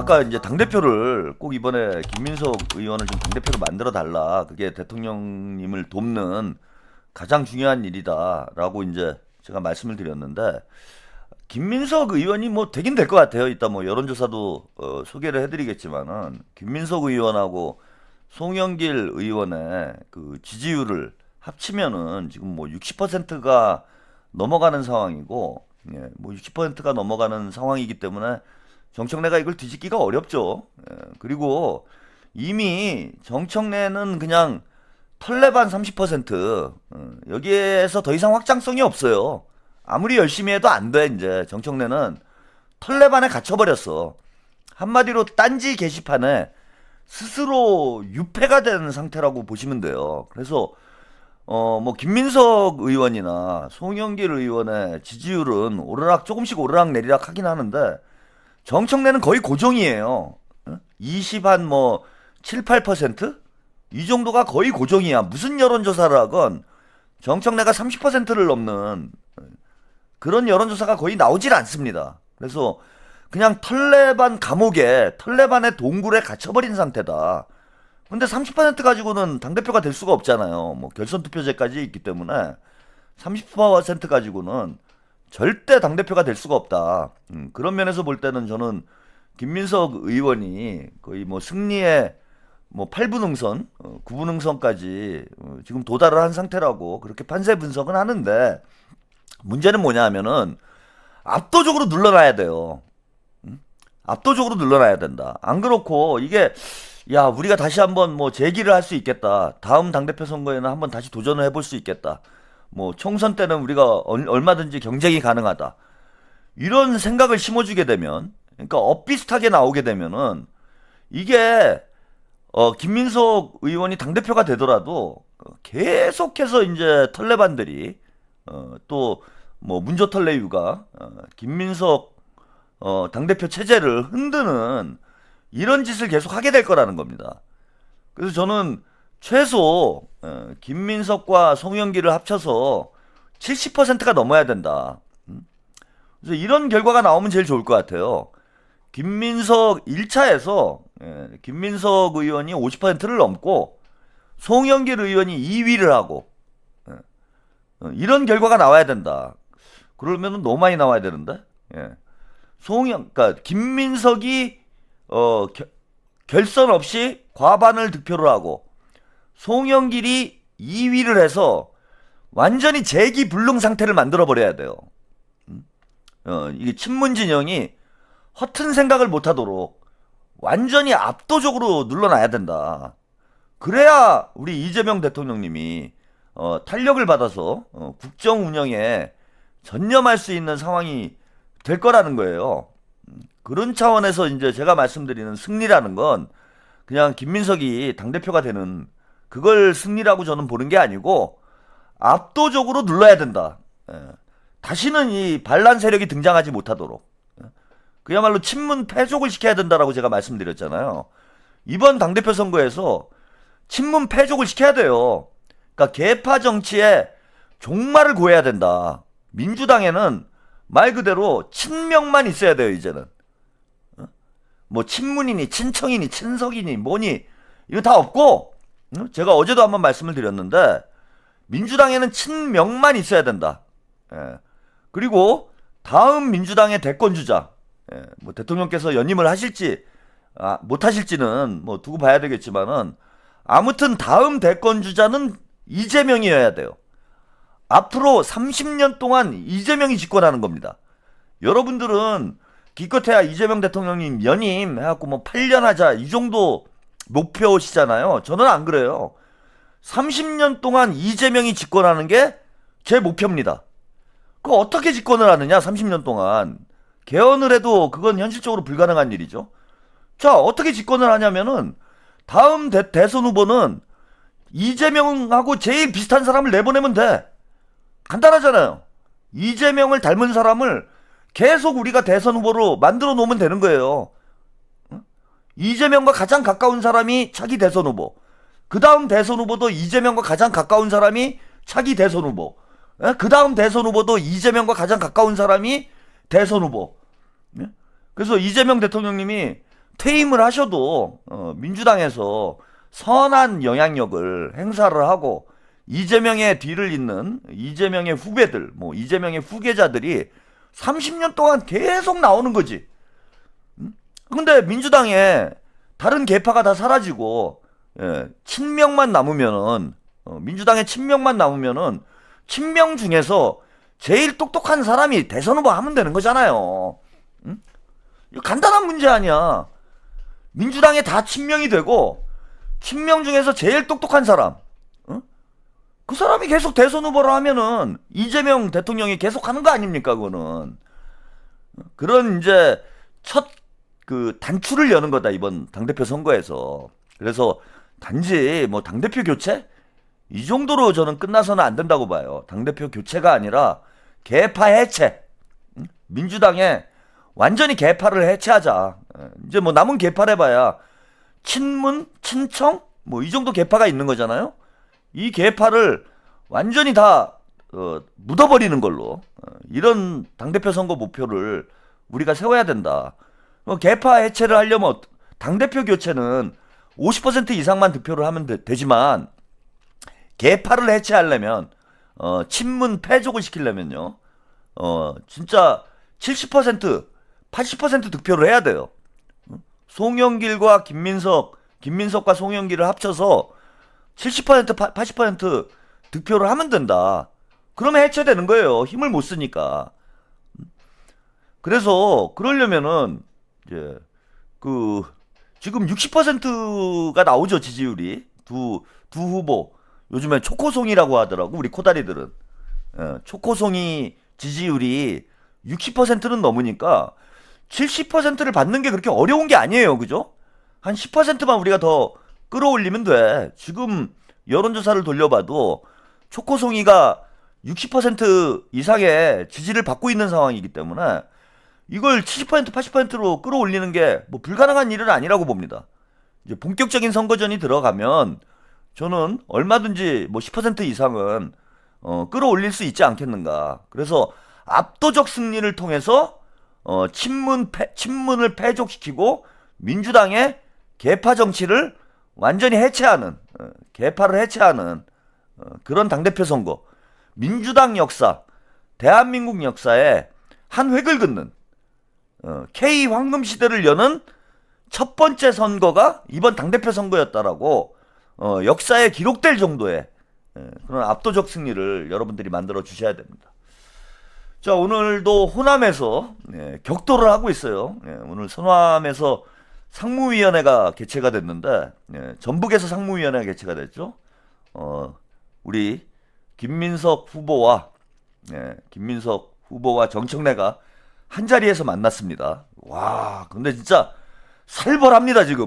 아까 이제 당대표를 꼭 이번에 김민석 의원을 좀 당대표로 만들어 달라. 그게 대통령님을 돕는 가장 중요한 일이다라고 이제 제가 말씀을 드렸는데, 김민석 의원이 뭐 되긴 될 것 같아요. 이따 뭐 여론조사도 소개를 해드리겠지만은 김민석 의원하고 송영길 의원의 그 지지율을 합치면은 지금 뭐 60%가 넘어가는 상황이고, 예, 뭐 60%가 넘어가는 상황이기 때문에 정청래가 이걸 뒤집기가 어렵죠. 예, 그리고 이미 정청래는 그냥 털레반 30%, 여기에서 더 이상 확장성이 없어요. 아무리 열심히 해도 안 돼. 이제 정청래는 털레반에 갇혀버렸어. 한마디로 딴지 게시판에 스스로 유폐가 된 상태라고 보시면 돼요. 그래서 뭐 김민석 의원이나 송영길 의원의 지지율은 오르락 조금씩 오르락 내리락 하긴 하는데, 정청래는 거의 고정이에요. 20 한 뭐 7, 8%? 이 정도가 거의 고정이야. 무슨 여론조사를 하건 정청래가 30%를 넘는 그런 여론조사가 거의 나오질 않습니다. 그래서 그냥 털레반 감옥에, 털레반의 동굴에 갇혀버린 상태다. 근데 30% 가지고는 당대표가 될 수가 없잖아요. 뭐 결선투표제까지 있기 때문에 30% 가지고는 절대 당대표가 될 수가 없다. 그런 면에서 볼 때는 저는 김민석 의원이 거의 뭐 승리의 뭐 8분 응선, 9분 응선까지 지금 도달을 한 상태라고 그렇게 판세 분석은 하는데, 문제는 뭐냐 하면은 압도적으로 눌러놔야 돼요. 압도적으로 눌러놔야 된다. 안 그렇고 이게, 야, 우리가 다시 한번 뭐 재기를 할 수 있겠다. 다음 당대표 선거에는 한번 다시 도전을 해볼 수 있겠다. 뭐 총선 때는 우리가 얼마든지 경쟁이 가능하다. 이런 생각을 심어주게 되면, 그러니까 엇비슷하게 나오게 되면은 이게 김민석 의원이 당대표가 되더라도 계속해서 이제 털레반들이 또 뭐 문조털레유가 김민석 당대표 체제를 흔드는 이런 짓을 계속 하게 될 거라는 겁니다. 그래서 저는 최소 김민석과 송영길을 합쳐서 70%가 넘어야 된다. 그래서 이런 결과가 나오면 제일 좋을 것 같아요. 김민석 1차에서 김민석 의원이 50%를 넘고 송영길 의원이 2위를 하고, 이런 결과가 나와야 된다. 그러면은 너무 많이 나와야 되는데. 예. 그러니까 김민석이 결선 없이 과반을 득표를 하고 송영길이 2위를 해서 완전히 재기불능 상태를 만들어 버려야 돼요. 이게 친문 진영이 허튼 생각을 못하도록 완전히 압도적으로 눌러놔야 된다. 그래야 우리 이재명 대통령님이 탄력을 받아서 국정 운영에 전념할 수 있는 상황이 될 거라는 거예요. 그런 차원에서 이제 제가 말씀드리는 승리라는 건 그냥 김민석이 당대표가 되는 그걸 승리라고 저는 보는 게 아니고, 압도적으로 눌러야 된다. 다시는 이 반란 세력이 등장하지 못하도록, 그야말로 친문 패족을 시켜야 된다라고 제가 말씀드렸잖아요. 이번 당대표 선거에서 친문 패족을 시켜야 돼요. 그러니까 계파 정치에 종말을 고해야 된다. 민주당에는 말 그대로 친명만 있어야 돼요. 이제는 뭐 친문이니 친청이니 친석이니 뭐니 이거 다 없고, 제가 어제도 한번 말씀을 드렸는데 민주당에는 친명만 있어야 된다. 그리고 다음 민주당의 대권주자, 뭐 대통령께서 연임을 하실지 못 하실지는 뭐 두고 봐야 되겠지만은, 아무튼 다음 대권주자는 이재명이어야 돼요. 앞으로 30년 동안 이재명이 집권하는 겁니다. 여러분들은 기껏해야 이재명 대통령님 연임 해갖고 뭐 8년 하자 이 정도 목표시잖아요. 저는 안 그래요. 30년 동안 이재명이 집권하는 게 제 목표입니다. 그 어떻게 집권을 하느냐? 30년 동안 개헌을 해도 그건 현실적으로 불가능한 일이죠. 자, 어떻게 집권을 하냐면은 다음 대선 후보는 이재명하고 제일 비슷한 사람을 내보내면 돼. 간단하잖아요. 이재명을 닮은 사람을 계속 우리가 대선 후보로 만들어 놓으면 되는 거예요. 이재명과 가장 가까운 사람이 차기 대선 후보, 그 다음 대선 후보도 이재명과 가장 가까운 사람이 차기 대선 후보, 그 다음 대선 후보도 이재명과 가장 가까운 사람이 대선 후보. 그래서 이재명 대통령님이 퇴임을 하셔도 민주당에서 선한 영향력을 행사를 하고 이재명의 뒤를 잇는 이재명의 후배들, 뭐 이재명의 후계자들이 30년 동안 계속 나오는 거지. 근데 민주당에 다른 계파가 다 사라지고 친명만 남으면은 민주당의 친명만 남으면은 친명 중에서 제일 똑똑한 사람이 대선 후보 하면 되는 거잖아요. 이거 간단한 문제 아니야. 민주당에 다 친명이 되고 친명 중에서 제일 똑똑한 사람, 그 사람이 계속 대선 후보를 하면은 이재명 대통령이 계속 하는 거 아닙니까? 그거는 그런 이제 첫 그 단추를 여는 거다, 이번 당대표 선거에서. 그래서 단지 뭐 당대표 교체 이 정도로 저는 끝나서는 안 된다고 봐요. 당대표 교체가 아니라 계파 해체. 민주당에 완전히 계파를 해체하자. 이제 뭐 남은 계파를 해봐야 친문, 친청 뭐 이 정도 계파가 있는 거잖아요. 이 계파를 완전히 다 묻어버리는 걸로 이런 당대표 선거 목표를 우리가 세워야 된다. 계파 해체를 하려면 당대표 교체는 50% 이상만 득표를 하면 되지만 계파를 해체하려면 친문 패족을 시키려면요 진짜 70% 80% 득표를 해야 돼요. 송영길과 김민석과 송영길을 합쳐서 70% 80% 득표를 하면 된다. 그러면 해체되는 거예요. 힘을 못 쓰니까. 그래서 그러려면은 이제 그 지금 60%가 나오죠, 지지율이. 두 후보. 요즘에 초코송이라고 하더라고, 우리 코다리들은. 초코송이 지지율이 60%는 넘으니까 70%를 받는 게 그렇게 어려운 게 아니에요. 그죠? 한 10%만 우리가 더 끌어올리면 돼. 지금 여론조사를 돌려봐도 초코송이가 60% 이상의 지지를 받고 있는 상황이기 때문에 이걸 70% 80%로 끌어올리는 게 뭐 불가능한 일은 아니라고 봅니다. 이제 본격적인 선거전이 들어가면 저는 얼마든지 뭐 10% 이상은 끌어올릴 수 있지 않겠는가. 그래서 압도적 승리를 통해서 친문을 패족시키고 민주당의 계파 정치를 완전히 해체하는, 계파를 해체하는 그런 당대표 선거. 민주당 역사, 대한민국 역사에 한 획을 긋는 K 황금 시대를 여는 첫 번째 선거가 이번 당대표 선거였다라고 역사에 기록될 정도의 그런 압도적 승리를 여러분들이 만들어 주셔야 됩니다. 자, 오늘도 호남에서 격돌을 하고 있어요. 오늘 서남에서 상무위원회가 개최가 됐는데 전북에서 상무위원회가 개최가 됐죠. 우리 김민석 후보와 정청래가 한 자리에서 만났습니다. 와, 근데 진짜 살벌합니다, 지금.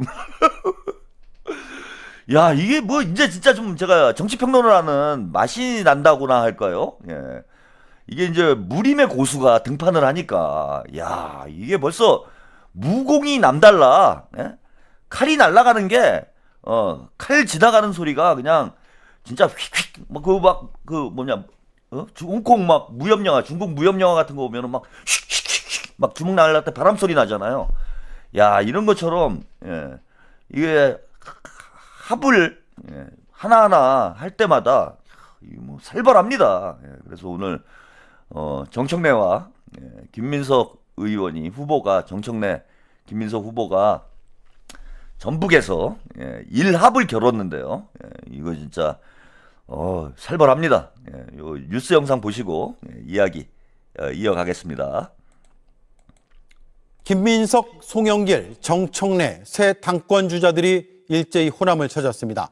야, 이게 뭐 이제 진짜 좀 제가 정치평론을 하는 맛이 난다고나 할까요? 이게 이제 무림의 고수가 등판을 하니까, 야, 이게 벌써 무공이 남달라. 칼이 날아가는 게, 칼 지나가는 소리가 그냥 진짜 휙휙, 홍콩 막 무협영화, 중국 무협영화 같은 거 보면은 막 휙휙휙 막 주먹 날릴 때 바람 소리 나잖아요. 야, 이런 것처럼, 이게 합을 하나하나 할 때마다 뭐 살벌합니다. 그래서 오늘 정청래와 김민석 의원이 김민석 후보가 전북에서 일합을 겨뤘는데요. 이거 진짜 살벌합니다. 요 뉴스 영상 보시고 이야기 이어가겠습니다. 김민석, 송영길, 정청래 새 당권 주자들이 일제히 호남을 찾았습니다.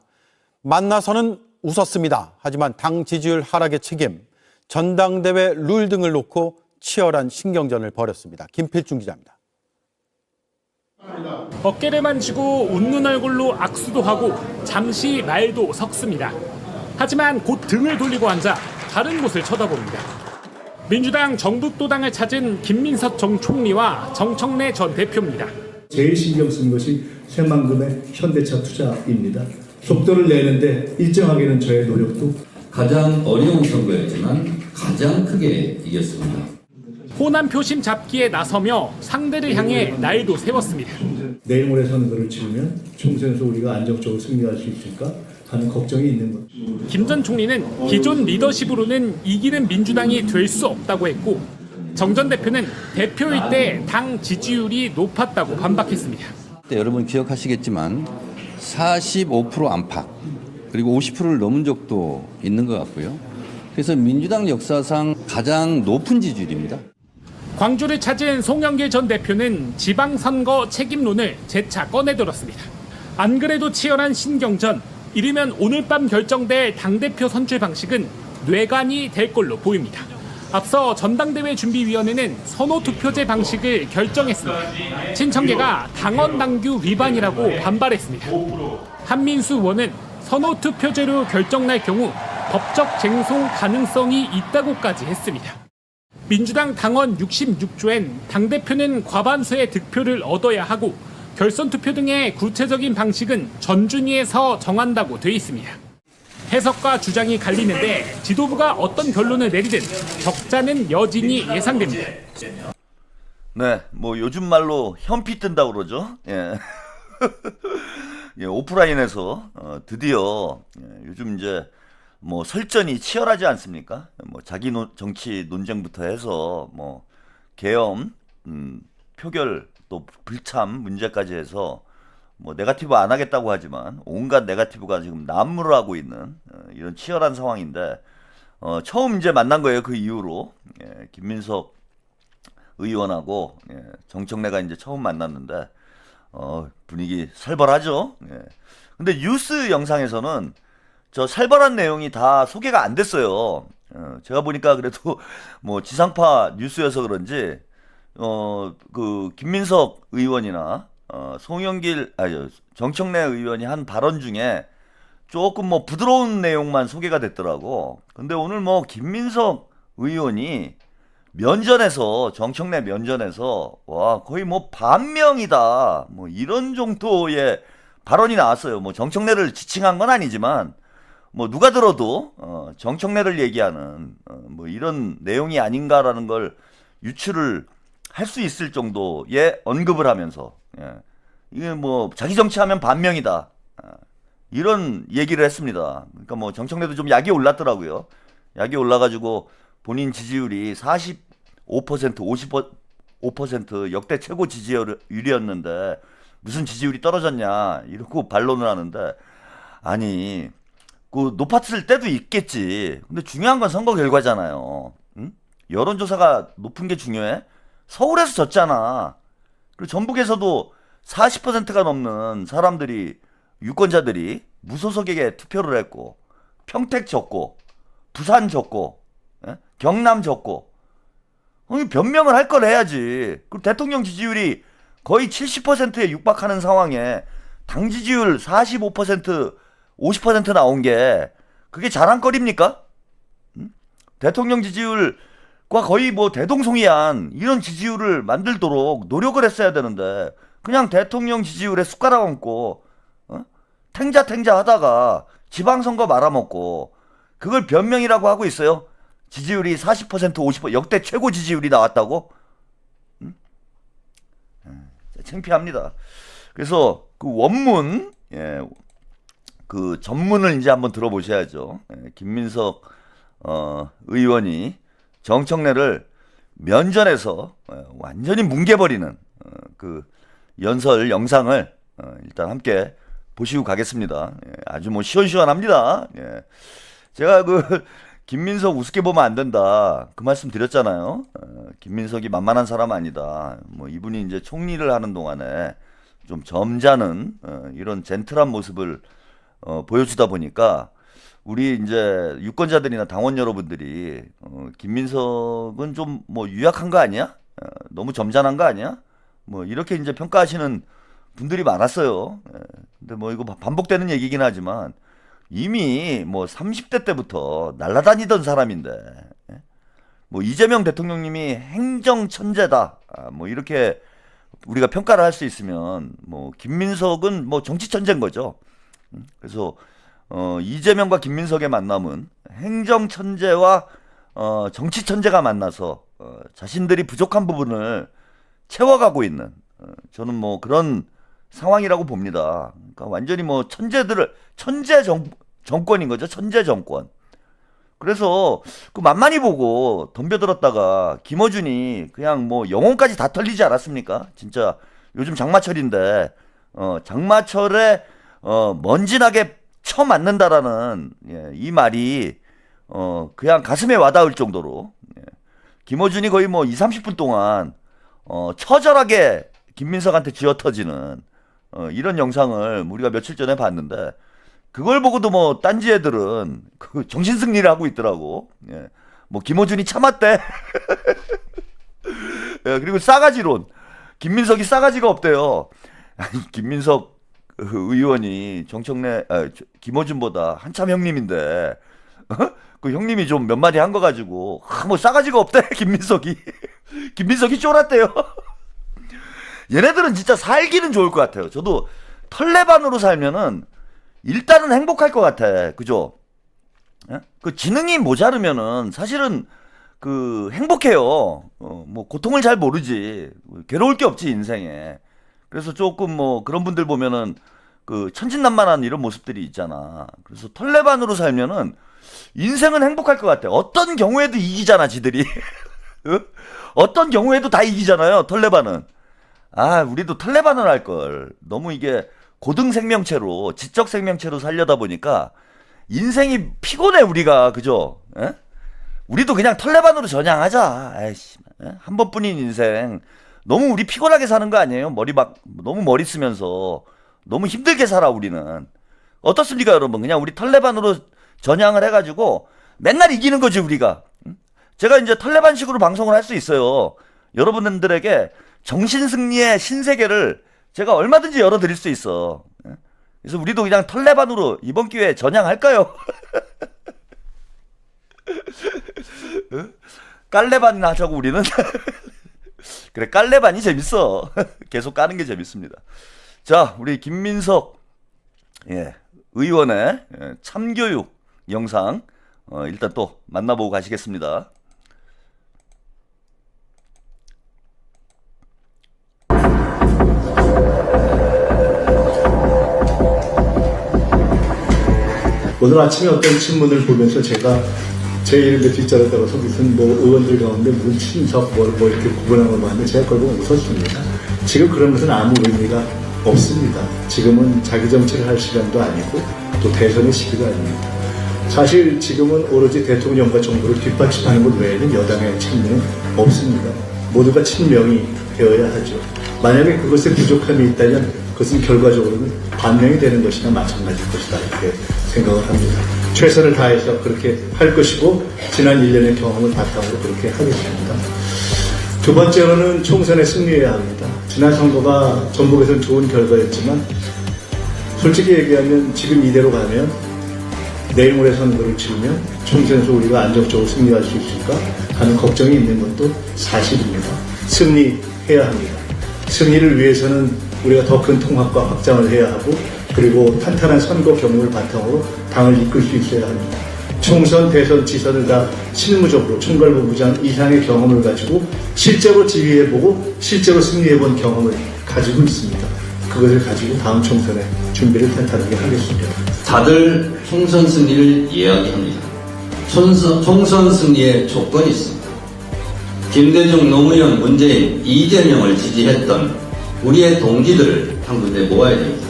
만나서는 웃었습니다. 하지만 당 지지율 하락의 책임, 전당대회 룰 등을 놓고 치열한 신경전을 벌였습니다. 김필중 기자입니다. 어깨를 만지고 웃는 얼굴로 악수도 하고 잠시 말도 섞습니다. 하지만 곧 등을 돌리고 앉아 다른 곳을 쳐다봅니다. 민주당 정북도당을 찾은 김민석 전 총리와 정청래 전 대표입니다. 제일 신경 쓴 것이 새만금의 현대차 투자입니다. 속도를 내는데 일정하게는 저의 노력도 가장 어려운 선거였지만 가장 크게 이겼습니다. 호남 표심 잡기에 나서며 상대를 향해 날도 세웠습니다. 내일 모레 선거를 치르면 총선에서 우리가 안정적으로 승리할 수 있을까 하는 걱정이 있는 거죠. 김 전 총리는 기존 리더십으로는 이기는 민주당이 될 수 없다고 했고 정 전 대표는 대표일 때 당 지지율이 높았다고 반박했습니다. 여러분 기억하시겠지만 45% 안팎 그리고 50%를 넘은 적도 있는 것 같고요. 그래서 민주당 역사상 가장 높은 지지율입니다. 광주를 찾은 송영길 전 대표는 지방선거 책임론을 재차 꺼내들었습니다. 안 그래도 치열한 신경전, 이르면 오늘 밤 결정될 당대표 선출 방식은 뇌관이 될 걸로 보입니다. 앞서 전당대회 준비위원회는 선호투표제 방식을 결정했습니다. 친청계가 당원당규 위반이라고 반발했습니다. 한민수 의원은 선호투표제로 결정날 경우 법적 쟁송 가능성이 있다고까지 했습니다. 민주당 당원 66조엔 당대표는 과반수의 득표를 얻어야 하고 결선투표 등의 구체적인 방식은 전준위에서 정한다고 돼 있습니다. 해석과 주장이 갈리는데 지도부가 어떤 결론을 내리든 적자는 여진이 예상됩니다. 네, 뭐 요즘 말로 현피 뜬다고 그러죠. 예. 예, 오프라인에서 드디어 요즘 이제 뭐 설전이 치열하지 않습니까? 뭐 자기 정치 논쟁부터 해서 뭐 계엄, 표결 또 불참 문제까지 해서 뭐 네거티브 안 하겠다고 하지만 온갖 네거티브가 지금 난무를 하고 있는 이런 치열한 상황인데 처음 이제 만난 거예요. 그 이후로 김민석 의원하고 정청래가 이제 처음 만났는데 분위기 살벌하죠. 근데 뉴스 영상에서는 저 살벌한 내용이 다 소개가 안 됐어요. 제가 보니까 그래도 뭐 지상파 뉴스여서 그런지 그 김민석 의원이나 정청래 의원이 한 발언 중에 조금 뭐 부드러운 내용만 소개가 됐더라고. 근데 오늘 뭐 김민석 의원이 면전에서 정청래 면전에서 와 거의 뭐 반명이다 뭐 이런 정도의 발언이 나왔어요. 뭐 정청래를 지칭한 건 아니지만 뭐 누가 들어도 정청래를 얘기하는 뭐 이런 내용이 아닌가라는 걸 유추를 할 수 있을 정도의 언급을 하면서 이게 뭐 자기 정치하면 반명이다 이런 얘기를 했습니다. 그러니까 뭐 정청래도 좀 약이 올랐더라고요. 약이 올라가지고 본인 지지율이 45%, 55% 역대 최고 지지율이었는데 무슨 지지율이 떨어졌냐 이러고 반론을 하는데 아니 그 높았을 때도 있겠지. 근데 중요한 건 선거 결과잖아요. 응? 여론조사가 높은 게 중요해? 서울에서 졌잖아. 그리고 전북에서도 40%가 넘는 사람들이 유권자들이 무소속에게 투표를 했고 평택 졌고 부산 졌고 경남 졌고 변명을 할 걸 해야지. 그리고 대통령 지지율이 거의 70%에 육박하는 상황에 당 지지율 45%, 50% 나온 게 그게 자랑거리입니까? 대통령 지지율과 거의 뭐 대동송이한 이런 지지율을 만들도록 노력을 했어야 되는데 그냥 대통령 지지율에 숟가락 얹고 탱자 하다가 지방선거 말아먹고 그걸 변명이라고 하고 있어요. 지지율이 40%, 50% 역대 최고 지지율이 나왔다고? 창피합니다. 그래서 그 원문, 그 전문을 이제 한번 들어보셔야죠. 김민석 의원이 정청래를 면전에서 완전히 뭉개버리는 그 연설 영상을 일단 함께 보시고 가겠습니다. 아주 뭐 시원시원합니다. 제가 그 김민석 우습게 보면 안 된다 그 말씀 드렸잖아요. 김민석이 만만한 사람 아니다. 뭐 이분이 이제 총리를 하는 동안에 좀 점잖은 이런 젠틀한 모습을 보여주다 보니까 우리 이제 유권자들이나 당원 여러분들이 김민석은 좀 뭐 유약한 거 아니야? 너무 점잖은 거 아니야? 뭐 이렇게 이제 평가하시는 분들이 많았어요. 근데 뭐 이거 반복되는 얘기긴 하지만 이미 뭐 30대 때부터 날아다니던 사람인데 뭐 이재명 대통령님이 행정 천재다 뭐 이렇게 우리가 평가를 할 수 있으면 뭐 김민석은 뭐 정치 천재인 거죠. 그래서 이재명과 김민석의 만남은 행정 천재와 정치 천재가 만나서 자신들이 부족한 부분을 채워가고 있는 저는 뭐 그런 상황이라고 봅니다. 그러니까 완전히 뭐 정권인 거죠. 천재 정권. 그래서 그 만만히 보고 덤벼들었다가 김어준이 그냥 뭐 영혼까지 다 털리지 않았습니까? 진짜 요즘 장마철인데 장마철에 먼지나게 쳐맞는다라는 이 말이 그냥 가슴에 와닿을 정도로 김어준이 거의 뭐 20-30분 동안 처절하게 김민석한테 쥐어터지는 이런 영상을 우리가 며칠 전에 봤는데 그걸 보고도 뭐 딴지 애들은 그 정신승리를 하고 있더라고. 예. 뭐 김어준이 참았대. 예, 그리고 싸가지론. 김민석이 싸가지가 없대요. 아니, 김민석 의원이 김어준보다 한참 형님인데 그 형님이 좀 몇 마디 한 거 가지고 뭐 싸가지가 없대 김민석이. 김민석이 쫄았대요. 얘네들은 진짜 살기는 좋을 것 같아요. 저도 털레반으로 살면은 일단은 행복할 것 같아. 그죠? 예? 그 지능이 모자르면은 사실은 그 행복해요. 뭐 고통을 잘 모르지. 괴로울 게 없지 인생에. 그래서 조금 뭐 그런 분들 보면은 그 천진난만한 이런 모습들이 있잖아. 그래서 털레반으로 살면은 인생은 행복할 것 같아. 어떤 경우에도 이기잖아, 지들이. 어떤 경우에도 다 이기잖아요, 털레반은. 아, 우리도 털레반을 할 걸. 너무 이게 고등 생명체로, 지적 생명체로 살려다 보니까 인생이 피곤해, 우리가. 그죠? 에? 우리도 그냥 털레반으로 전향하자. 아이씨, 한 번뿐인 인생. 너무 우리 피곤하게 사는 거 아니에요? 너무 머리 쓰면서. 너무 힘들게 살아, 우리는. 어떻습니까, 여러분? 그냥 우리 털레반으로 전향을 해가지고 맨날 이기는 거지, 우리가. 제가 이제 털레반식으로 방송을 할 수 있어요. 여러분들에게 정신승리의 신세계를 제가 얼마든지 열어드릴 수 있어. 그래서 우리도 그냥 털레반으로 이번 기회에 전향할까요? 깔레반이나 하자고 우리는. 그래, 깔레반이 재밌어. 계속 까는 게 재밌습니다. 자, 우리 김민석 의원의 참교육 영상 일단 또 만나보고 가시겠습니다. 오늘 아침에 어떤 신문을 보면서 제가 제 이름의 뒷자리에 따라서 무슨 뭐 의원들 가운데 무슨 친석 뭐 이렇게 구분한 걸 봤는데 제가 그걸 보고 웃었습니다. 지금 그런 것은 아무 의미가 없습니다. 지금은 자기 정치를 할 시간도 아니고 또 대선의 시기도 아닙니다. 사실 지금은 오로지 대통령과 정부를 뒷받침하는 것 외에는 여당의 책무는 없습니다. 모두가 친명이 되어야 하죠. 만약에 그것에 부족함이 있다면 그것은 결과적으로는 반영이 되는 것이나 마찬가지일 것이다 이렇게 생각을 합니다. 최선을 다해서 그렇게 할 것이고 지난 1년의 경험을 바탕으로 그렇게 하겠습니다. 두 번째로는 총선에 승리해야 합니다. 지난 선거가 전국에서는 좋은 결과였지만 솔직히 얘기하면 지금 이대로 가면 내일 모레 선거를 치르면 총선에서 우리가 안정적으로 승리할 수 있을까 하는 걱정이 있는 것도 사실입니다. 승리해야 합니다. 승리를 위해서는 우리가 더 큰 통합과 확장을 해야 하고 그리고 탄탄한 선거 경험을 바탕으로 당을 이끌 수 있어야 합니다. 총선, 대선, 지선을 다 실무적으로 총괄본부장 이상의 경험을 가지고 실제로 지휘해보고 실제로 승리해본 경험을 가지고 있습니다. 그것을 가지고 다음 총선에 준비를 탄탄하게 하겠습니다. 다들 총선 승리를 이야기합니다. 총선 승리의 조건이 있습니다. 김대중, 노무현, 문재인, 이재명을 지지했던 우리의 동지들을 한 군데 모아야 됩니다.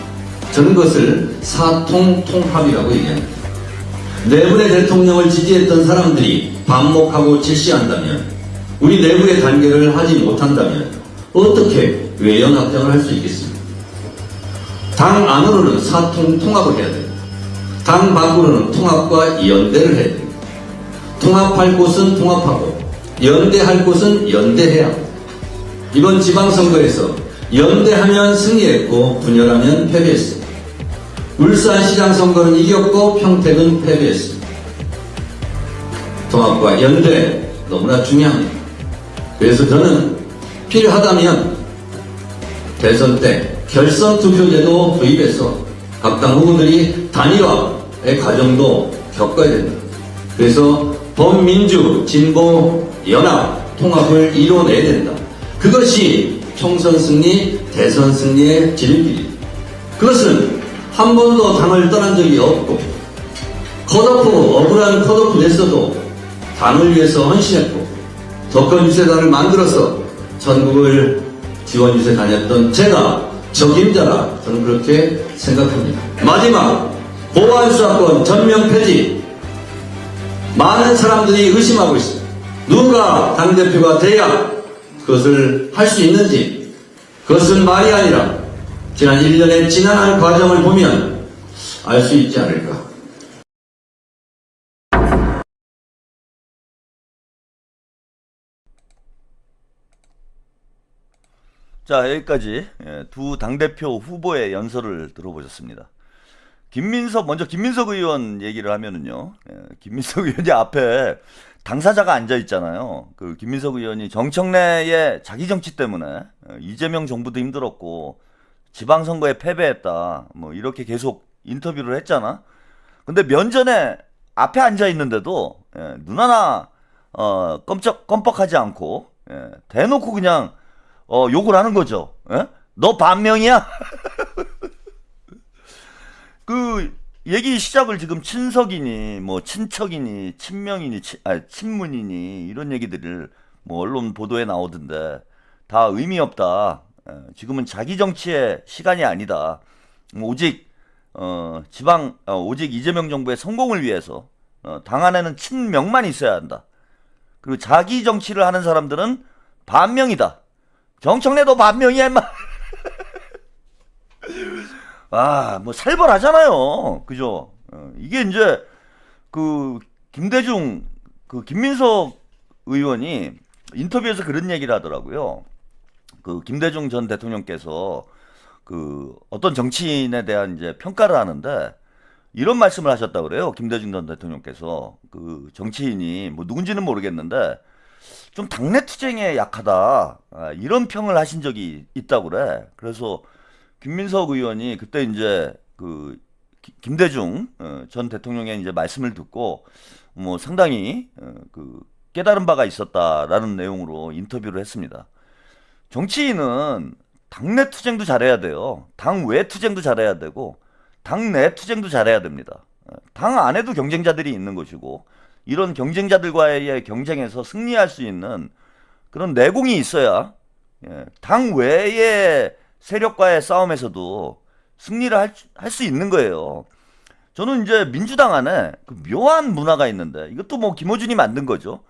저는 그것을 사통통합이라고 얘기합니다. 내분의 대통령을 지지했던 사람들이 반목하고 질시한다면 우리 내부의 단결을 하지 못한다면 어떻게 외연 확장을 할 수 있겠습니까? 당 안으로는 사통통합을 해야 됩니다. 당 밖으로는 통합과 연대를 해야 됩니다. 통합할 곳은 통합하고 연대할 곳은 연대해야 합니다. 이번 지방선거에서 연대하면 승리했고 분열하면 패배했습니다. 울산시장 선거는 이겼고 평택은 패배했습니다. 통합과 연대 너무나 중요합니다. 그래서 저는 필요하다면 대선 때 결선 투표제도 도입해서 각 당 후보들이 단일화의 과정도 겪어야 됩니다. 그래서 범민주, 진보, 연합, 통합을 이뤄내야 된다. 그것이 총선 승리, 대선 승리의 지름길입니다. 그것은 한 번도 당을 떠난 적이 없고 억울한 컷오프 냈어도 당을 위해서 헌신했고 독거유세단을 만들어서 전국을 지원유세 다녔던 제가 적임자라 저는 그렇게 생각합니다. 마지막 보안수사권 전면 폐지. 많은 사람들이 의심하고 있습니다. 누가 당대표가 돼야 그것을 할 수 있는지, 그것은 말이 아니라 지난 1년의 지난한 과정을 보면 알 수 있지 않을까. 자, 여기까지 두 당대표 후보의 연설을 들어보셨습니다. 먼저 김민석 의원 얘기를 하면은요, 김민석 의원이 앞에 당사자가 앉아 있잖아요. 그 김민석 의원이 정청래의 자기 정치 때문에 이재명 정부도 힘들었고 지방선거에 패배했다, 뭐 이렇게 계속 인터뷰를 했잖아. 근데 면전에 앞에 앉아 있는데도 눈 하나 껌뻑하지 않고 대놓고 그냥 욕을 하는 거죠. 너 반명이야? 그 얘기 시작을 지금 친석이니 뭐 친척이니 친명이니 친문이니 이런 얘기들을 뭐 언론 보도에 나오던데 다 의미 없다. 지금은 자기 정치의 시간이 아니다. 오직 오직 이재명 정부의 성공을 위해서 당 안에는 친명만 있어야 한다. 그리고 자기 정치를 하는 사람들은 반명이다. 정청래도 반명이야 임마. 아, 뭐 살벌하잖아요. 그죠? 이게 이제 그 김민석 의원이 인터뷰에서 그런 얘기를 하더라고요. 그 김대중 전 대통령께서 그 어떤 정치인에 대한 이제 평가를 하는데 이런 말씀을 하셨다고 그래요. 김대중 전 대통령께서 그 정치인이 뭐 누군지는 모르겠는데 좀 당내 투쟁에 약하다, 이런 평을 하신 적이 있다고 그래. 그래서 김민석 의원이 그때 이제 그 김대중 전 대통령의 이제 말씀을 듣고 뭐 상당히 그 깨달은 바가 있었다라는 내용으로 인터뷰를 했습니다. 정치인은 당내 투쟁도 잘해야 돼요. 당 외 투쟁도 잘해야 되고 당내 투쟁도 잘해야 됩니다. 당 안에도 경쟁자들이 있는 것이고 이런 경쟁자들과의 경쟁에서 승리할 수 있는 그런 내공이 있어야 당 외의 세력과의 싸움에서도 승리를 할 수 있는 거예요. 저는 이제 민주당 안에 그 묘한 문화가 있는데 이것도 뭐 김어준이 만든 거죠.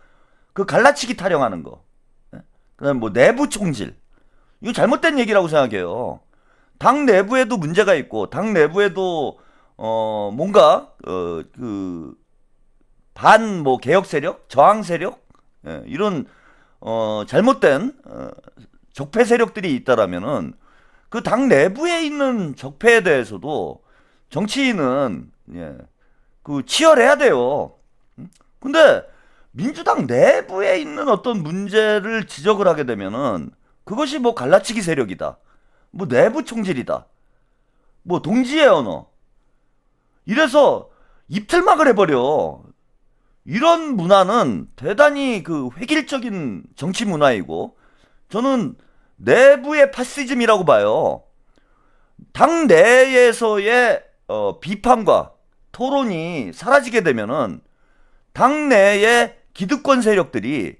그 갈라치기 타령하는 거. 그다음에 뭐 내부 총질. 이거 잘못된 얘기라고 생각해요. 당 내부에도 문제가 있고 당 내부에도 뭔가 그 반 뭐 개혁 세력, 저항 세력, 이런 잘못된 적폐 세력들이 있다라면은 그 당 내부에 있는 적폐에 대해서도 정치인은 그 치열해야 돼요. 근데 민주당 내부에 있는 어떤 문제를 지적을 하게 되면은 그것이 뭐 갈라치기 세력이다, 뭐 내부 총질이다, 뭐 동지의 언어, 이래서 입틀막을 해버려. 이런 문화는 대단히 그 획일적인 정치 문화이고 저는 내부의 파시즘이라고 봐요. 당 내에서의 비판과 토론이 사라지게 되면은 당 내의 기득권 세력들이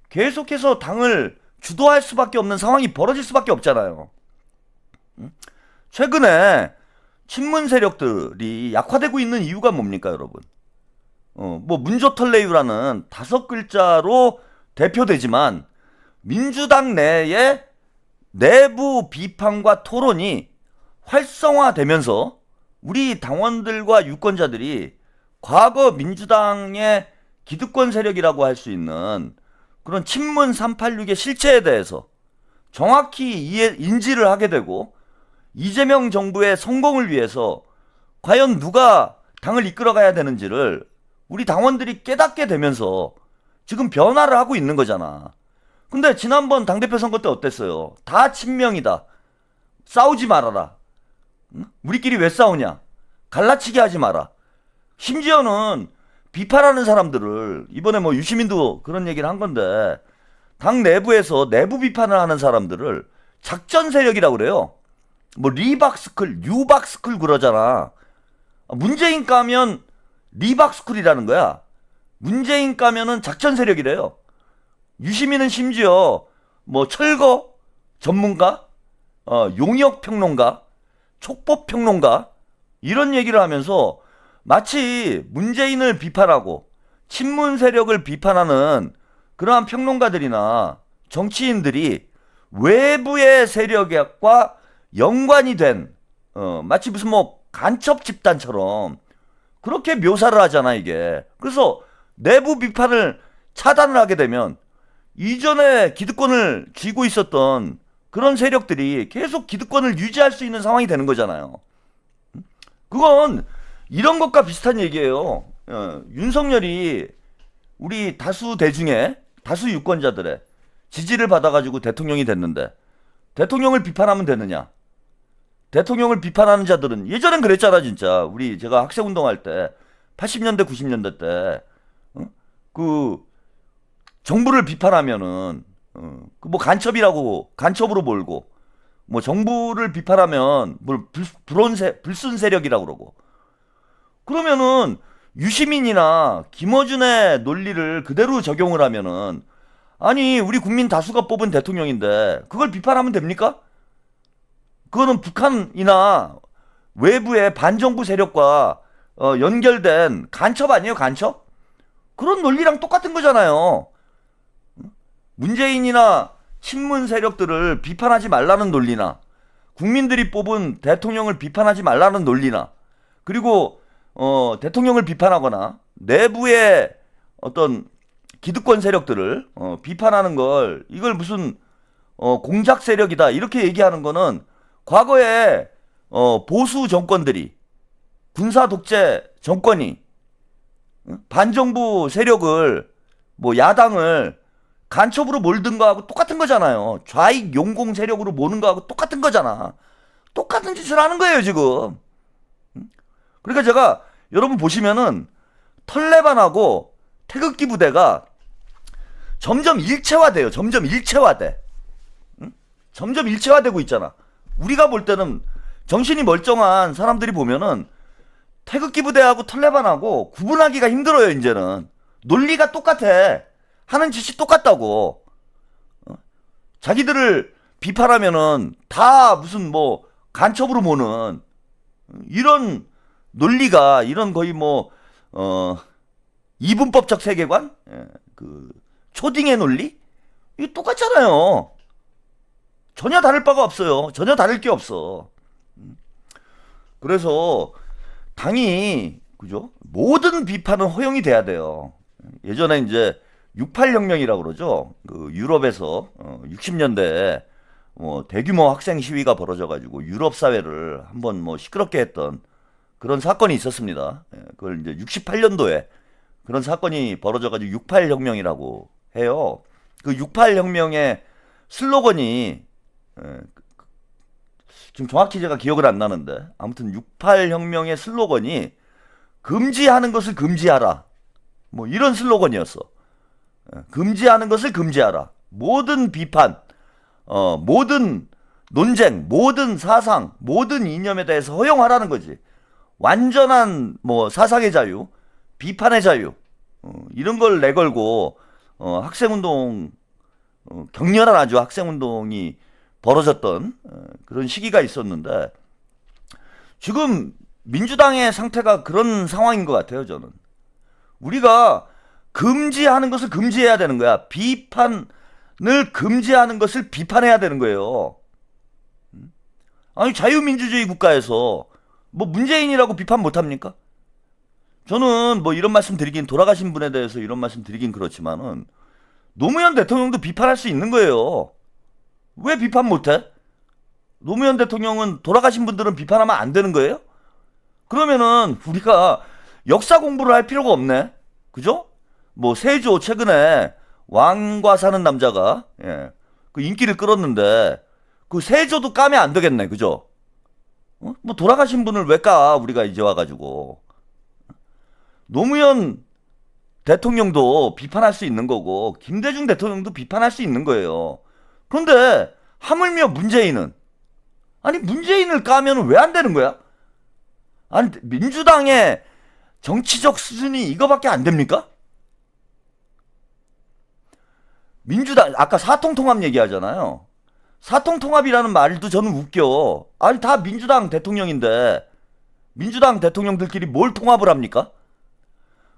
계속해서 당을 주도할 수밖에 없는 상황이 벌어질 수밖에 없잖아요. 최근에 친문 세력들이 약화되고 있는 이유가 뭡니까, 여러분? 뭐 문조털레유라는 5글자로 대표되지만 민주당 내에 내부 비판과 토론이 활성화되면서 우리 당원들과 유권자들이 과거 민주당의 기득권 세력이라고 할 수 있는 그런 친문 386의 실체에 대해서 정확히 인지를 하게 되고 이재명 정부의 성공을 위해서 과연 누가 당을 이끌어가야 되는지를 우리 당원들이 깨닫게 되면서 지금 변화를 하고 있는 거잖아. 근데 지난번 당대표 선거 때 어땠어요? 다 친명이다. 싸우지 말아라. 응? 우리끼리 왜 싸우냐? 갈라치기 하지 마라. 심지어는 비판하는 사람들을 이번에 뭐 유시민도 그런 얘기를 한 건데 당 내부에서 내부 비판을 하는 사람들을 작전 세력이라고 그래요. 뭐 리박스쿨, 뉴박스쿨 그러잖아. 문재인 까면 리박스쿨이라는 거야. 문재인 까면은 작전 세력이래요. 유시민은 심지어 뭐 철거 전문가, 용역 평론가, 촉법 평론가 이런 얘기를 하면서 마치 문재인을 비판하고 친문 세력을 비판하는 그러한 평론가들이나 정치인들이 외부의 세력과 연관이 된 마치 무슨 뭐 간첩 집단처럼 그렇게 묘사를 하잖아 이게. 그래서 내부 비판을 차단을 하게 되면 이전에 기득권을 쥐고 있었던 그런 세력들이 계속 기득권을 유지할 수 있는 상황이 되는 거잖아요. 그건 이런 것과 비슷한 얘기예요. 윤석열이 우리 다수 대중의 다수 유권자들의 지지를 받아가지고 대통령이 됐는데 대통령을 비판하면 되느냐? 대통령을 비판하는 자들은 예전엔 그랬잖아 진짜. 제가 학생운동할 때 80년대 90년대 때 그 정부를 비판하면은 그 뭐 간첩으로 몰고 뭐 정부를 비판하면 뭘 불순 세력이라고 그러고 그러면은 유시민이나 김어준의 논리를 그대로 적용을 하면은 아니 우리 국민 다수가 뽑은 대통령인데 그걸 비판하면 됩니까? 그거는 북한이나 외부의 반정부 세력과 연결된 간첩 아니에요, 간첩? 그런 논리랑 똑같은 거잖아요. 문재인이나 친문 세력들을 비판하지 말라는 논리나 국민들이 뽑은 대통령을 비판하지 말라는 논리나 그리고 대통령을 비판하거나 내부의 어떤 기득권 세력들을 비판하는 걸 이걸 무슨 공작 세력이다 이렇게 얘기하는 거는 과거에 보수 정권들이 군사 독재 정권이 반정부 세력을 뭐 야당을 간첩으로 몰든 거하고 똑같은 거잖아요. 좌익 용공 세력으로 모는 거하고 똑같은 거잖아. 똑같은 짓을 하는 거예요 지금. 그러니까 제가 여러분 보시면은 털레반하고 태극기 부대가 점점 일체화돼요. 점점 일체화돼. 점점 일체화되고 있잖아. 우리가 볼 때는 정신이 멀쩡한 사람들이 보면은 태극기 부대하고 털레반하고 구분하기가 힘들어요 이제는. 논리가 똑같아. 하는 짓이 똑같다고. 자기들을 비판하면은 다 무슨 뭐 간첩으로 모는 이런 논리가 이런 거의 뭐 이분법적 세계관, 그 초딩의 논리 이게 똑같잖아요. 전혀 다를 바가 없어요. 전혀 다를 게 없어. 그래서 당이 그죠? 모든 비판은 허용이 돼야 돼요. 예전에 이제 68혁명이라고 그러죠. 그 유럽에서 60년대에 대규모 학생 시위가 벌어져가지고 유럽 사회를 한번 뭐 시끄럽게 했던 그런 사건이 있었습니다. 그걸 이제 68년도에 그런 사건이 벌어져가지고 68혁명이라고 해요. 그 68혁명의 슬로건이 지금 정확히 제가 기억을 안 나는데 아무튼 68혁명의 슬로건이 금지하는 것을 금지하라. 뭐 이런 슬로건이었어. 금지하는 것을 금지하라. 모든 비판, 모든 논쟁, 모든 사상, 모든 이념에 대해서 허용하라는 거지. 완전한 뭐 사상의 자유, 비판의 자유, 이런 걸 내걸고 학생운동 격렬한 아주 학생운동이 벌어졌던 그런 시기가 있었는데 지금 민주당의 상태가 그런 상황인 것 같아요. 저는 우리가 금지하는 것을 금지해야 되는 거야. 비판을 금지하는 것을 비판해야 되는 거예요. 아니 자유민주주의 국가에서 뭐 문재인이라고 비판 못합니까? 저는 뭐 이런 말씀 드리긴 돌아가신 분에 대해서 이런 말씀 드리긴 그렇지만은 노무현 대통령도 비판할 수 있는 거예요. 왜 비판 못해? 노무현 대통령은 돌아가신 분들은 비판하면 안 되는 거예요? 그러면은 우리가 역사 공부를 할 필요가 없네. 그죠? 뭐 세조 최근에 왕과 사는 남자가 그 인기를 끌었는데 그 세조도 까면 안 되겠네. 그죠? 뭐 돌아가신 분을 왜 까? 우리가 이제 와가지고 노무현 대통령도 비판할 수 있는 거고 김대중 대통령도 비판할 수 있는 거예요. 그런데 하물며 문재인은 아니 문재인을 까면 왜 안 되는 거야? 아니 민주당의 정치적 수준이 이거밖에 안 됩니까? 민주당 아까 사통통합 얘기하잖아요. 사통통합이라는 말도 저는 웃겨. 아니 다 민주당 대통령인데 민주당 대통령들끼리 뭘 통합을 합니까?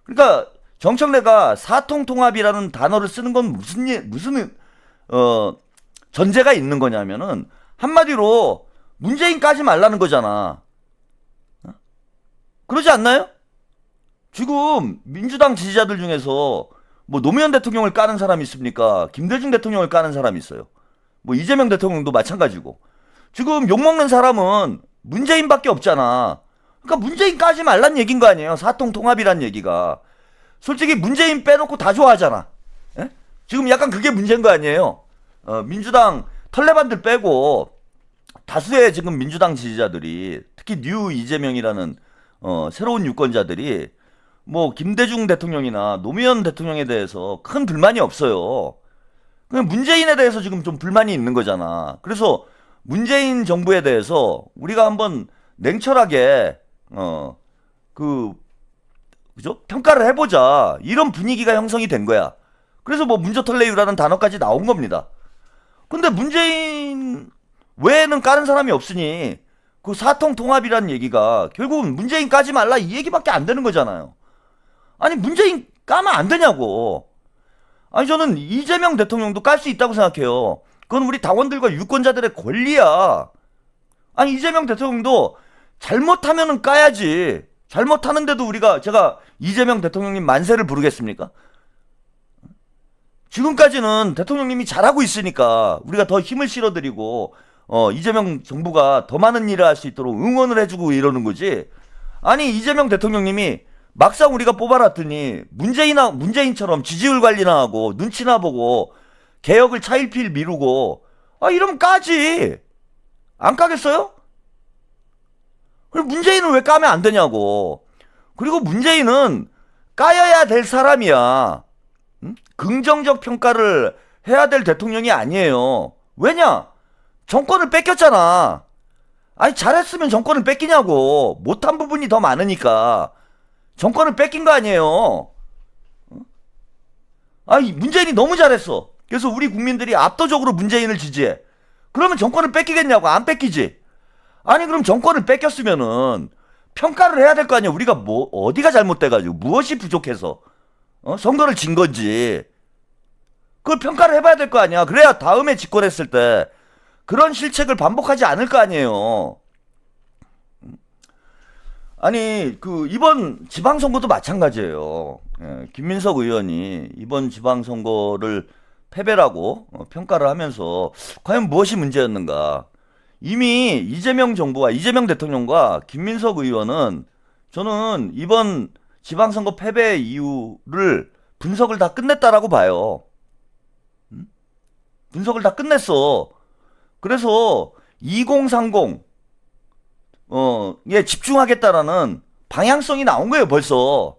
그러니까 정청래가 사통통합이라는 단어를 쓰는 건 무슨 전제가 있는 거냐면은 한마디로 문재인 까지 말라는 거잖아. 그러지 않나요? 지금 민주당 지지자들 중에서 뭐 노무현 대통령을 까는 사람이 있습니까? 김대중 대통령을 까는 사람이 있어요. 뭐 이재명 대통령도 마찬가지고. 지금 욕먹는 사람은 문재인밖에 없잖아. 그러니까 문재인 까지 말란 얘기인 거 아니에요. 사통통합이란 얘기가. 솔직히 문재인 빼놓고 다 좋아하잖아. 예? 지금 약간 그게 문제인 거 아니에요. 민주당 털레반들 빼고 다수의 지금 민주당 지지자들이 특히 뉴 이재명이라는 새로운 유권자들이 뭐 김대중 대통령이나 노무현 대통령에 대해서 큰 불만이 없어요. 그냥 문재인에 대해서 지금 좀 불만이 있는 거잖아. 그래서 문재인 정부에 대해서 우리가 한번 냉철하게 그죠? 평가를 해보자. 이런 분위기가 형성이 된 거야. 그래서 뭐 문조털레유라는 단어까지 나온 겁니다. 근데 문재인 외에는 까는 사람이 없으니 그 사통통합이라는 얘기가 결국은 문재인 까지 말라 이 얘기밖에 안 되는 거잖아요. 아니 문재인 까면 안 되냐고. 아니 저는 이재명 대통령도 깔 수 있다고 생각해요. 그건 우리 당원들과 유권자들의 권리야. 아니 이재명 대통령도 잘못하면은 까야지. 잘못하는데도 제가 이재명 대통령님 만세를 부르겠습니까? 지금까지는 대통령님이 잘하고 있으니까 우리가 더 힘을 실어드리고 이재명 정부가 더 많은 일을 할 수 있도록 응원을 해주고 이러는 거지. 아니 이재명 대통령님이 막상 우리가 뽑아놨더니 문재인처럼 지지율 관리나 하고 눈치나 보고 개혁을 차일피일 미루고 이러면 까지. 안 까겠어요? 그리고 문재인은 왜 까면 안 되냐고. 그리고 문재인은 까여야 될 사람이야. 응? 긍정적 평가를 해야 될 대통령이 아니에요. 왜냐? 정권을 뺏겼잖아. 아니 잘했으면 정권을 뺏기냐고. 못한 부분이 더 많으니까 정권을 뺏긴 거 아니에요. 아니 문재인이 너무 잘했어. 그래서 우리 국민들이 압도적으로 문재인을 지지해. 그러면 정권을 뺏기겠냐고. 안 뺏기지. 아니 그럼 정권을 뺏겼으면은 평가를 해야 될 거 아니야. 우리가 뭐 어디가 잘못돼가지고 무엇이 부족해서 선거를 진 건지 그걸 평가를 해봐야 될 거 아니야. 그래야 다음에 집권했을 때 그런 실책을 반복하지 않을 거 아니에요. 아니 그 이번 지방선거도 마찬가지예요. 김민석 의원이 이번 지방선거를 패배라고 평가를 하면서 과연 무엇이 문제였는가. 이미 이재명 정부와 이재명 대통령과 김민석 의원은 저는 이번 지방선거 패배 이유를 분석을 다 끝냈다라고 봐요. 분석을 다 끝냈어. 그래서 2030에 집중하겠다라는 방향성이 나온 거예요, 벌써.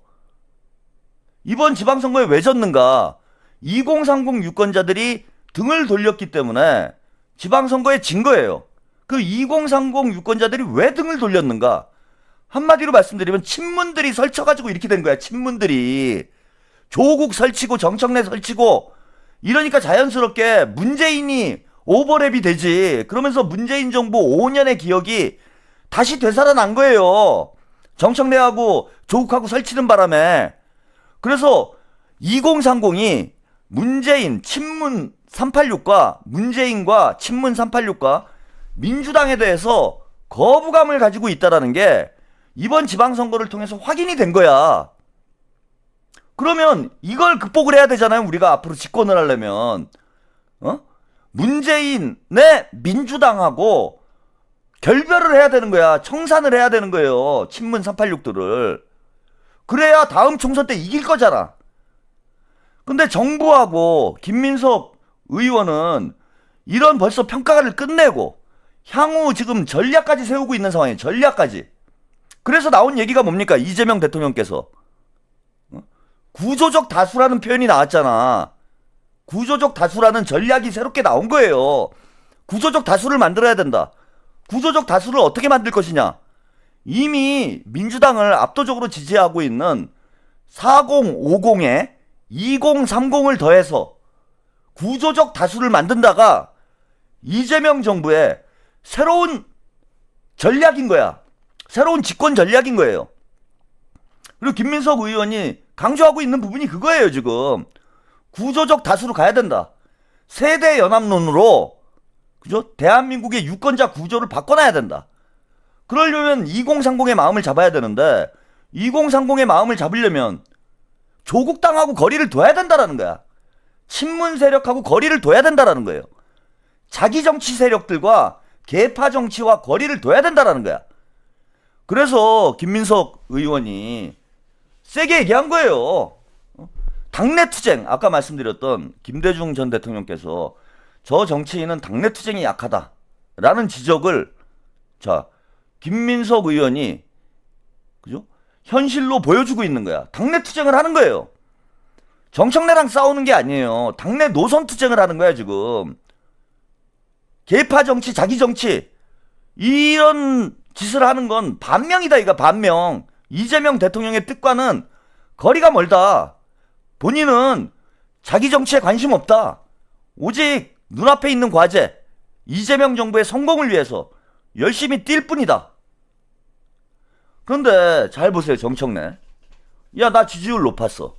이번 지방선거에 왜 졌는가? 2030 유권자들이 등을 돌렸기 때문에 지방선거에 진 거예요. 그 2030 유권자들이 왜 등을 돌렸는가? 한마디로 말씀드리면 친문들이 설쳐가지고 이렇게 된 거야. 친문들이. 조국 설치고 정청래 설치고 이러니까 자연스럽게 문재인이 오버랩이 되지. 그러면서 문재인 정부 5년의 기억이 다시 되살아난 거예요. 정청래하고 조국하고 설치는 바람에. 그래서 2030이 문재인 친문 386과 문재인과 친문 386과 민주당에 대해서 거부감을 가지고 있다라는 게 이번 지방선거를 통해서 확인이 된 거야. 그러면 이걸 극복을 해야 되잖아요. 우리가 앞으로 집권을 하려면. 문재인의 민주당하고 결별을 해야 되는 거야. 청산을 해야 되는 거예요. 친문 386들을. 그래야 다음 총선 때 이길 거잖아. 근데 정부하고 김민석 의원은 이런 벌써 평가를 끝내고 향후 지금 전략까지 세우고 있는 상황이에요. 전략까지. 그래서 나온 얘기가 뭡니까? 이재명 대통령께서 구조적 다수라는 표현이 나왔잖아. 구조적 다수라는 전략이 새롭게 나온 거예요. 구조적 다수를 만들어야 된다. 구조적 다수를 어떻게 만들 것이냐. 이미 민주당을 압도적으로 지지하고 있는 4050에 2030을 더해서 구조적 다수를 만든다가 이재명 정부의 새로운 전략인 거야. 새로운 집권 전략인 거예요. 그리고 김민석 의원이 강조하고 있는 부분이 그거예요, 지금. 구조적 다수로 가야 된다. 세대 연합론으로, 그죠? 대한민국의 유권자 구조를 바꿔놔야 된다. 그러려면 2030의 마음을 잡아야 되는데, 2030의 마음을 잡으려면 조국 당하고 거리를 둬야 된다라는 거야. 친문 세력하고 거리를 둬야 된다라는 거예요. 자기 정치 세력들과 계파 정치와 거리를 둬야 된다라는 거야. 그래서 김민석 의원이 세게 얘기한 거예요. 당내 투쟁, 아까 말씀드렸던 김대중 전 대통령께서 저 정치인은 당내 투쟁이 약하다라는 지적을, 자, 김민석 의원이, 그죠? 현실로 보여주고 있는 거야. 당내 투쟁을 하는 거예요. 정청래랑 싸우는 게 아니에요. 당내 노선 투쟁을 하는 거야, 지금. 계파 정치, 자기 정치, 이런 짓을 하는 건 반명이다, 이거 반명. 이재명 대통령의 뜻과는 거리가 멀다. 본인은 자기 정치에 관심 없다. 오직 눈앞에 있는 과제, 이재명 정부의 성공을 위해서 열심히 뛸 뿐이다. 그런데 잘 보세요, 정청래. 야, 나 지지율 높았어.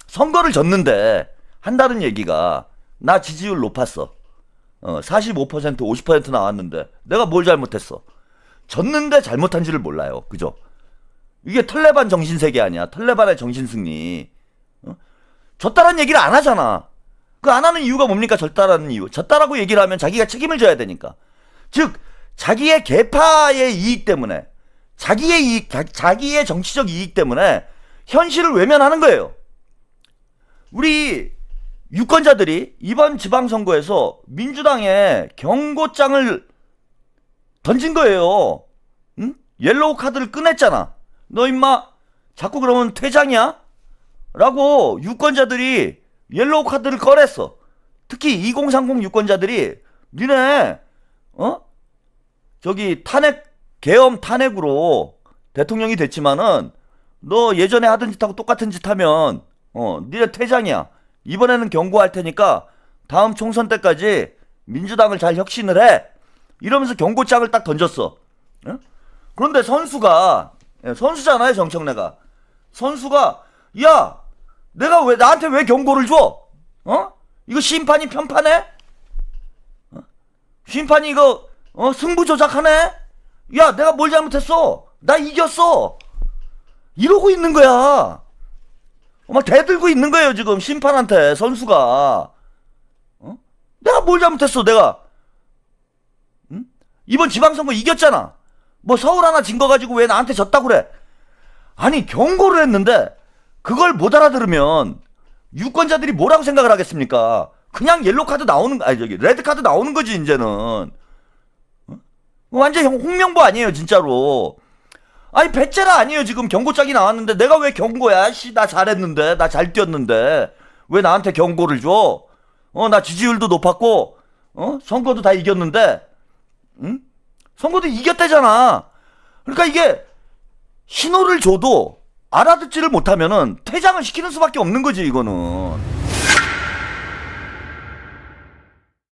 선거를 졌는데 한다는 얘기가 나 지지율 높았어. 45%, 50% 나왔는데 내가 뭘 잘못했어? 졌는데 잘못한지를 몰라요. 그죠? 이게 털레반 정신세계 아니야. 털레반의 정신승리. 졌다라는 얘기를 안 하잖아. 그 안 하는 이유가 뭡니까? 졌다라는 이유. 졌다라고 얘기를 하면 자기가 책임을 져야 되니까. 즉 자기의 계파의 이익 때문에, 자기의 이익, 자기의 정치적 이익 때문에 현실을 외면하는 거예요. 우리 유권자들이 이번 지방선거에서 민주당에 경고장을 던진 거예요. 응? 옐로우 카드를 꺼냈잖아. 너 임마 자꾸 그러면 퇴장이야? 라고 유권자들이 옐로우 카드를 꺼냈어. 특히 2030 유권자들이 니네 저기 계엄 탄핵으로 대통령이 됐지만은 너 예전에 하던 짓하고 똑같은 짓 하면 니네 퇴장이야. 이번에는 경고할 테니까 다음 총선 때까지 민주당을 잘 혁신을 해. 이러면서 경고장을 딱 던졌어. 그런데 선수잖아요, 정청래가. 선수가, 야, 나한테 왜 경고를 줘? 이거 심판이 편파네? 심판이 이거, 승부 조작하네? 야, 내가 뭘 잘못했어? 나 이겼어. 이러고 있는 거야. 막 대들고 있는 거예요, 지금 심판한테, 선수가. 내가 뭘 잘못했어, 내가. 응? 이번 지방선거 이겼잖아. 뭐 서울 하나 진 거 가지고 왜 나한테 졌다고 그래? 아니, 경고를 했는데 그걸 못 알아들으면 유권자들이 뭐라고 생각을 하겠습니까? 그냥 옐로카드 레드카드 나오는 거지, 이제는. 완전 홍명보 아니에요, 진짜로. 아니, 배째라 아니에요, 지금 경고장이 나왔는데 내가 왜 경고야? 나 잘했는데, 나 잘 뛰었는데 왜 나한테 경고를 줘? 나 지지율도 높았고, 선거도 다 이겼는데, 응? 선거도 이겼대잖아. 그러니까 이게 신호를 줘도 알아듣지를 못하면은 퇴장을 시키는 수밖에 없는 거지, 이거는.